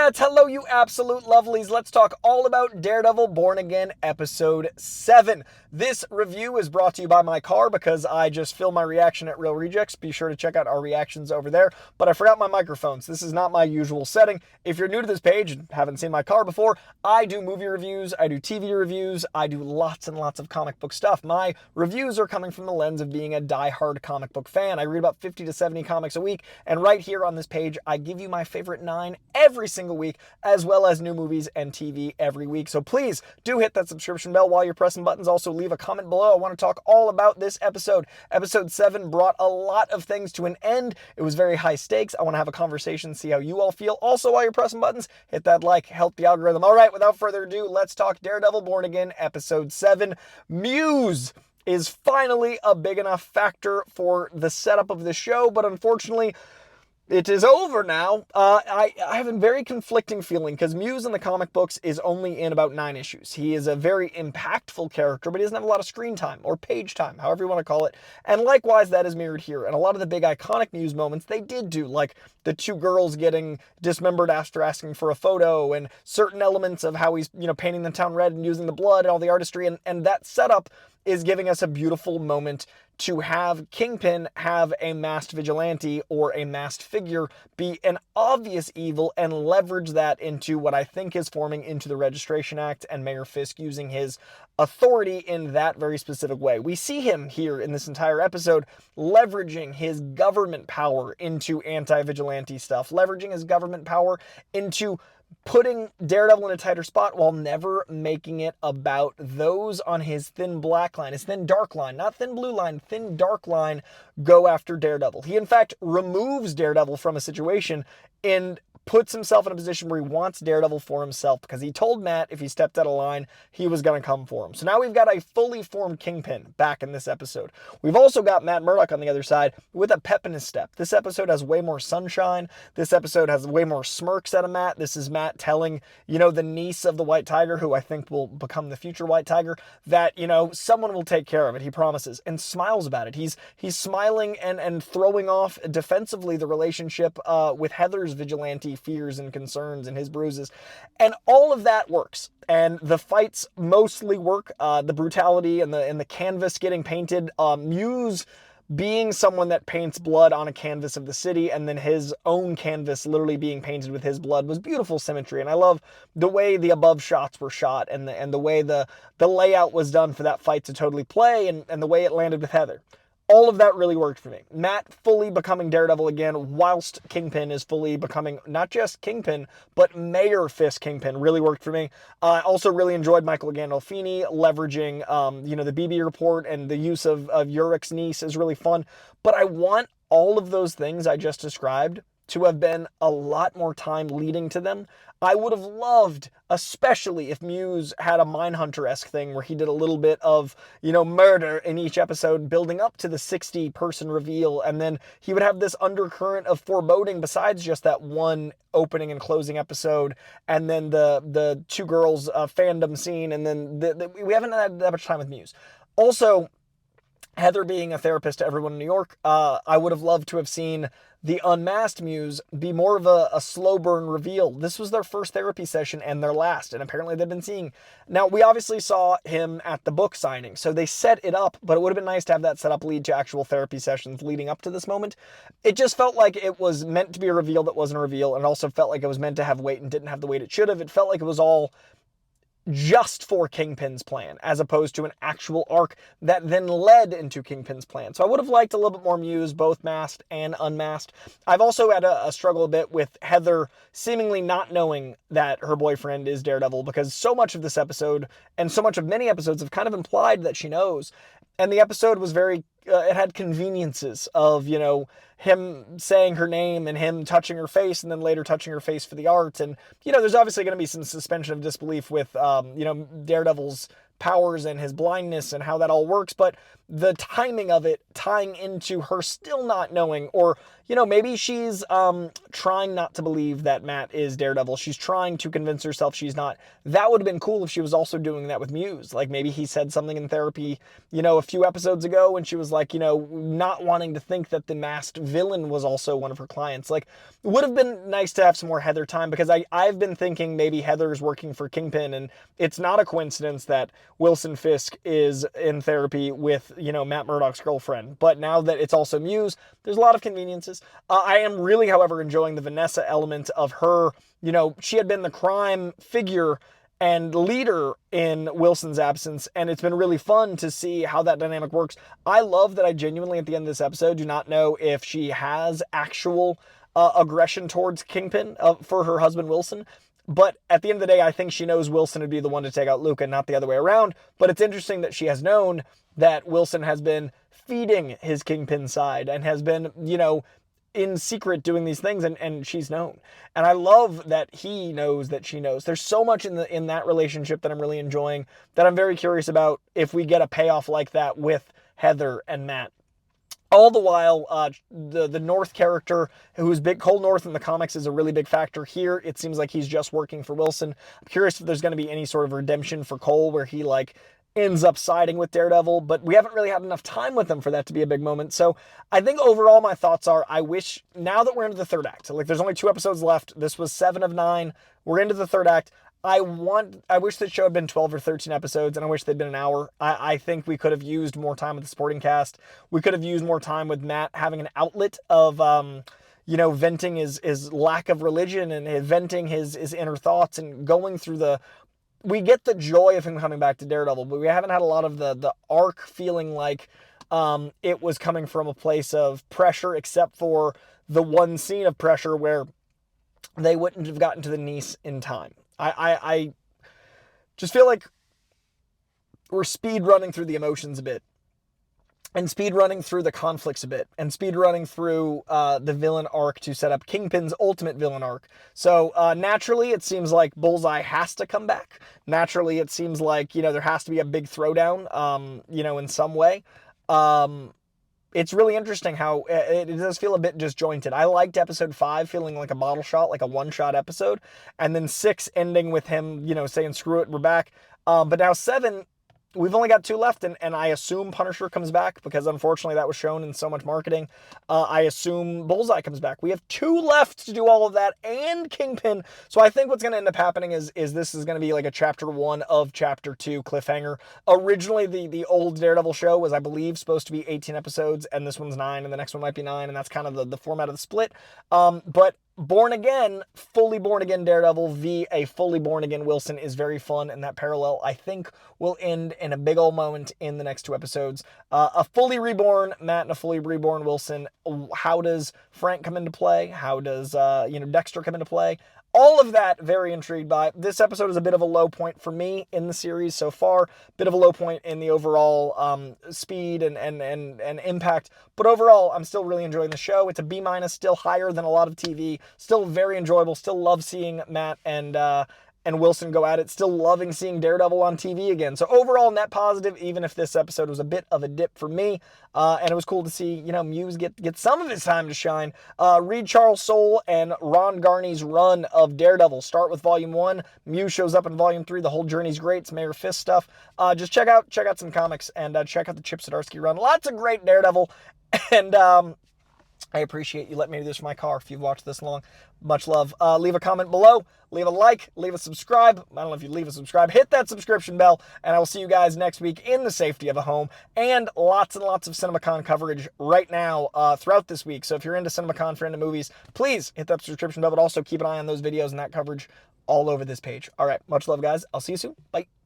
Internets, hello you absolute lovelies. Let's talk all about Daredevil Born Again episode 7. This review is brought to you by my car because I just filmed my reaction at Real Rejects. Be sure to check out our reactions over there. But I forgot my microphones. This is not my usual setting. If you're new to this page and haven't seen my car before, I do movie reviews, I do TV reviews, I do lots and lots of comic book stuff. My reviews are coming from the lens of being a die-hard comic book fan. I read about 50 to 70 comics a week, and right here on this page, I give you my favorite 9 every single week, as well as new movies and TV every week. So please do hit that subscription bell while you're pressing buttons. Also leave a comment below. I want to talk all about this episode. Episode 7 brought a lot of things to an end. It was very high stakes. I want to have a conversation, see how you all feel. Also, while you're pressing buttons, hit that like, help the algorithm. All right, without further ado, let's talk Daredevil Born Again, episode 7. Muse is finally a big enough factor for the setup of the show, but unfortunately, it is over now. I have a very conflicting feeling because Muse in the comic books is only in about 9 issues. He is a very impactful character, but he doesn't have a lot of screen time or page time, however you want to call it. And likewise, that is mirrored here. And a lot of the big iconic Muse moments they did do, like the 2 girls getting dismembered after asking for a photo, and certain elements of how he's, painting the town red and using the blood and all the artistry. And that setup is giving us a beautiful moment to have Kingpin have a masked vigilante or a masked figure be an obvious evil and leverage that into what I think is forming into the Registration Act and Mayor Fisk using his authority in that very specific way. We see him here in this entire episode leveraging his government power into anti-vigilante stuff, leveraging his government power into putting Daredevil in a tighter spot while never making it about those on his thin black line, his thin dark line, not thin blue line, thin dark line, go after Daredevil. He, in fact, removes Daredevil from a situation and puts himself in a position where he wants Daredevil for himself because he told Matt if he stepped out of line, he was going to come for him. So now we've got a fully formed Kingpin back in this episode. We've also got Matt Murdock on the other side with a pep in his step. This episode has way more sunshine. This episode has way more smirks out of Matt. This is Matt telling, the niece of the White Tiger, who I think will become the future White Tiger, that, someone will take care of it, he promises, and smiles about it. He's smiling and throwing off defensively the relationship with Heather's vigilante fears and concerns and his bruises, and all of that works, and the fights mostly work. The brutality and the canvas getting painted, Muse being someone that paints blood on a canvas of the city, and then his own canvas literally being painted with his blood, was beautiful symmetry. And I love the way the above shots were shot, and the way the layout was done for that fight to totally play, and the way it landed with Heather. All of that really worked for me. Matt fully becoming Daredevil again, whilst Kingpin is fully becoming not just Kingpin, but Mayor Fisk Kingpin, really worked for me. I also really enjoyed Michael Gandolfini leveraging, the BB report, and the use of Urich's niece is really fun. But I want all of those things I just described to have been a lot more time leading to them. I would have loved, especially if Muse had a Mindhunter-esque thing where he did a little bit of, murder in each episode building up to the 60-person reveal, and then he would have this undercurrent of foreboding besides just that one opening and closing episode, and then the 2 girls fandom scene, and then we haven't had that much time with Muse. Also, Heather being a therapist to everyone in New York, I would have loved to have seen the unmasked Muse be more of a slow burn reveal. This was their first therapy session and their last, and apparently they've been seeing. Now, we obviously saw him at the book signing, so they set it up, but it would have been nice to have that set up lead to actual therapy sessions leading up to this moment. It just felt like it was meant to be a reveal that wasn't a reveal, and it also felt like it was meant to have weight and didn't have the weight it should have. It felt like it was all just for Kingpin's plan, as opposed to an actual arc that then led into Kingpin's plan. So I would have liked a little bit more Muse, both masked and unmasked. I've also had a struggle a bit with Heather seemingly not knowing that her boyfriend is Daredevil, because so much of this episode, and so much of many episodes, have kind of implied that she knows. And the episode was very, it had conveniences of, him saying her name and him touching her face and then later touching her face for the art. And, there's obviously going to be some suspension of disbelief with, Daredevil's powers and his blindness and how that all works, but the timing of it tying into her still not knowing, or, you know, maybe she's trying not to believe that Matt is Daredevil. She's trying to convince herself she's not. That would have been cool if she was also doing that with Muse. Like, maybe he said something in therapy, you know, a few episodes ago when she was like, you know, not wanting to think that the masked villain was also one of her clients. Like, it would have been nice to have some more Heather time, because I've been thinking maybe Heather's working for Kingpin, and it's not a coincidence that Wilson Fisk is in therapy with, you know, Matt Murdock's girlfriend. But now that it's also Muse, there's a lot of conveniences. I am really, however, enjoying the Vanessa element of her. You know, she had been the crime figure and leader in Wilson's absence, and it's been really fun to see how that dynamic works. I love that I genuinely, at the end of this episode, do not know if she has actual aggression towards Kingpin for her husband Wilson. But at the end of the day, I think she knows Wilson would be the one to take out Luke and not the other way around. But it's interesting that she has known that Wilson has been feeding his Kingpin side and has been, you know, in secret doing these things, and she's known. And I love that he knows that she knows. There's so much in that relationship that I'm really enjoying, that I'm very curious about if we get a payoff like that with Heather and Matt. All the while, the North character, who's big, Cole North in the comics, is a really big factor here. It seems like he's just working for Wilson. I'm curious if there's going to be any sort of redemption for Cole where he, like, ends up siding with Daredevil, but we haven't really had enough time with him for that to be a big moment. So I think overall my thoughts are, I wish, now that we're into the third act, like there's only 2 episodes left. This was 7 of 9. We're into the third act. I wish the show had been 12 or 13 episodes, and I wish they'd been an hour. I think we could have used more time with the supporting cast. We could have used more time with Matt having an outlet of, you know, venting his lack of religion and venting his inner thoughts and going through we get the joy of him coming back to Daredevil, but we haven't had a lot of the arc feeling like it was coming from a place of pressure, except for the one scene of pressure where they wouldn't have gotten to the niece in time. I just feel like we're speed running through the emotions a bit, and speed running through the conflicts a bit, and speed running through the villain arc to set up Kingpin's ultimate villain arc. So naturally, it seems like Bullseye has to come back. Naturally, it seems like, you know, there has to be a big throwdown, you know, in some way. It's really interesting how it does feel a bit disjointed. I liked episode 5 feeling like a bottle shot, like a one-shot episode, and then 6 ending with him, you know, saying, screw it, we're back. But now 7, we've only got 2 left, and I assume Punisher comes back, because unfortunately that was shown in so much marketing. I assume Bullseye comes back. We have 2 left to do all of that, and Kingpin. So I think what's going to end up happening is this is going to be like a chapter 1 of chapter 2 cliffhanger. Originally, the old Daredevil show was, I believe, supposed to be 18 episodes, and this one's 9, and the next one might be 9, and that's kind of the format of the split. But Born Again, fully born again Daredevil v. a fully born again Wilson is very fun, and that parallel, I think, will end in a big old moment in the next 2 episodes. A fully reborn Matt and a fully reborn Wilson. How does Frank come into play? How does, you know, Dexter come into play? All of that, very intrigued by. This episode is a bit of a low point for me in the series so far. Bit of a low point in the overall speed and impact. But overall, I'm still really enjoying the show. It's a B-, still higher than a lot of TV. Still very enjoyable. Still love seeing Matt and Wilson go at it. Still loving seeing Daredevil on TV again. So overall, net positive, even if this episode was a bit of a dip for me. And it was cool to see, you know, Muse get some of his time to shine. Read Charles Soule and Ron Garney's run of Daredevil. Start with Volume 1. Muse shows up in Volume 3. The whole journey's great. It's Mayor Fisk stuff. Just check out some comics, and check out the Chip Zdarsky run. Lots of great Daredevil. And I appreciate you letting me do this for my car if you've watched this long. Much love. Leave a comment below. Leave a like. Leave a subscribe. I don't know if you leave a subscribe. Hit that subscription bell. And I will see you guys next week in the safety of a home. And lots of CinemaCon coverage right now throughout this week. So if you're into CinemaCon, if you're into movies, please hit that subscription bell. But also keep an eye on those videos and that coverage all over this page. All right. Much love, guys. I'll see you soon. Bye.